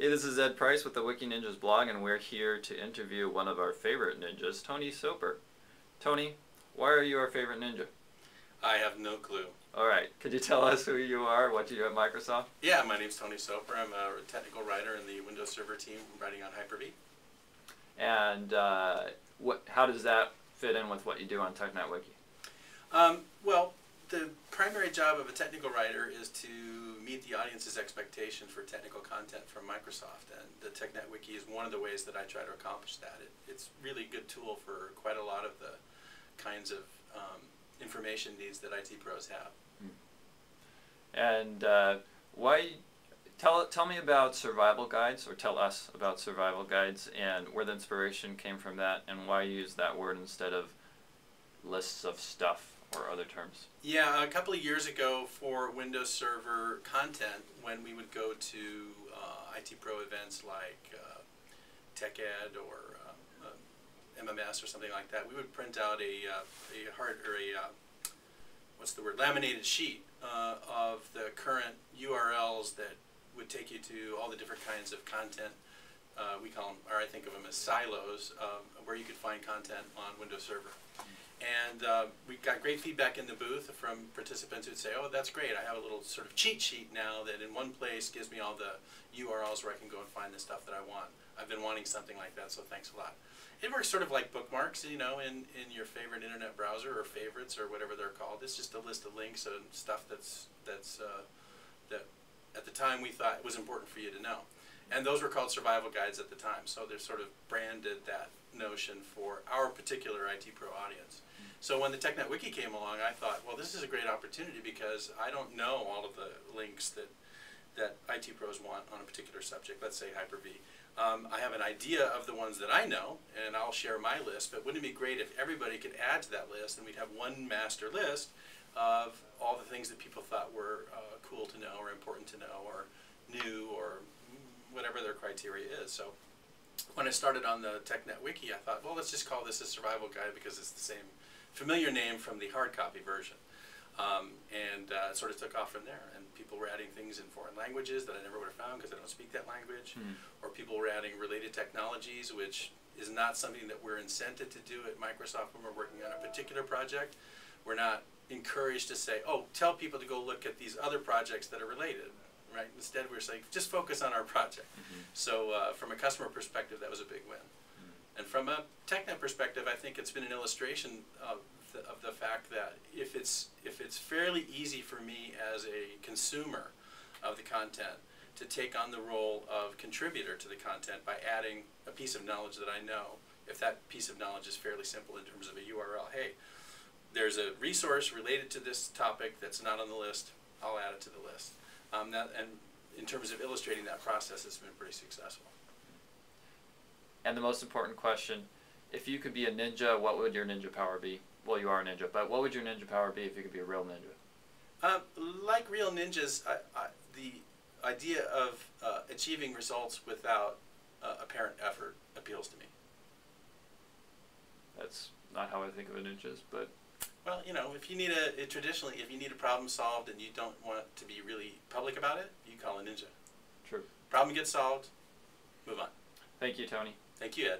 Hey, this is Ed Price with the Wiki Ninjas blog, and we're here to interview one of our favorite ninjas, Tony Soper. Tony, why are you our favorite ninja? I have no clue. Alright, could you tell us who you are, what you do at Microsoft? Yeah, my name's Tony Soper. I'm a technical writer in the Windows Server team writing on Hyper-V. And how does that fit in with what you do on TechNet Wiki? Well, the primary job of a technical writer is to meet the audience's expectation for technical content from Microsoft, and the TechNet Wiki is one of the ways that I try to accomplish that. It's really a good tool for quite a lot of the kinds of information needs that IT pros have. And tell me about survival guides, or tell us about survival guides, and where the inspiration came from that, and why you use that word instead of lists of stuff or other terms. Yeah, a couple of years ago for Windows Server content, when we would go to IT Pro events like TechEd or MMS or something like that, we would print out laminated sheet of the current URLs that would take you to all the different kinds of content. We call them, or I think of them as silos, where you could find content on Windows Server. And we got great feedback in the booth from participants who'd say, oh, that's great, I have a little sort of cheat sheet now that in one place gives me all the URLs where I can go and find the stuff that I want. I've been wanting something like that, so thanks a lot. It works sort of like bookmarks, you know, in your favorite internet browser, or favorites, or whatever they're called. It's just a list of links and stuff that at the time we thought was important for you to know. And those were called survival guides at the time, so they're sort of branded that notion for our particular IT pro audience. So when the TechNet Wiki came along, I thought, well, this is a great opportunity because I don't know all of the links that IT pros want on a particular subject, let's say Hyper-V. I have an idea of the ones that I know, and I'll share my list, but wouldn't it be great if everybody could add to that list, and we'd have one master list of all the things that people thought were cool to know, or important to know, or new, or whatever their criteria is. So when I started on the TechNet Wiki, I thought, well, let's just call this a survival guide because it's the same familiar name from the hard copy version. It sort of took off from there, and people were adding things in foreign languages that I never would have found because I don't speak that language, or people were adding related technologies, which is not something that we're incented to do at Microsoft when we're working on a particular project. We're not encouraged to say, oh, tell people to go look at these other projects that are related, right? Instead, we're saying, just focus on our project. So from a customer perspective, that was a big win. And from a TechNet perspective, I think it's been an illustration of the fact that if it's fairly easy for me as a consumer of the content to take on the role of contributor to the content by adding a piece of knowledge that I know, if that piece of knowledge is fairly simple in terms of a URL, hey, there's a resource related to this topic that's not on the list, I'll add it to the list. And in terms of illustrating that process, it's been pretty successful. And the most important question, if you could be a ninja, what would your ninja power be? Well, you are a ninja, but what would your ninja power be if you could be a real ninja? Like real ninjas, the idea of achieving results without apparent effort appeals to me. That's not how I think of a ninjas, but... Well, you know, if you need traditionally, if you need a problem solved and you don't want to be really public about it, you call a ninja. True. Problem gets solved, move on. Thank you, Tony. Thank you, Ed.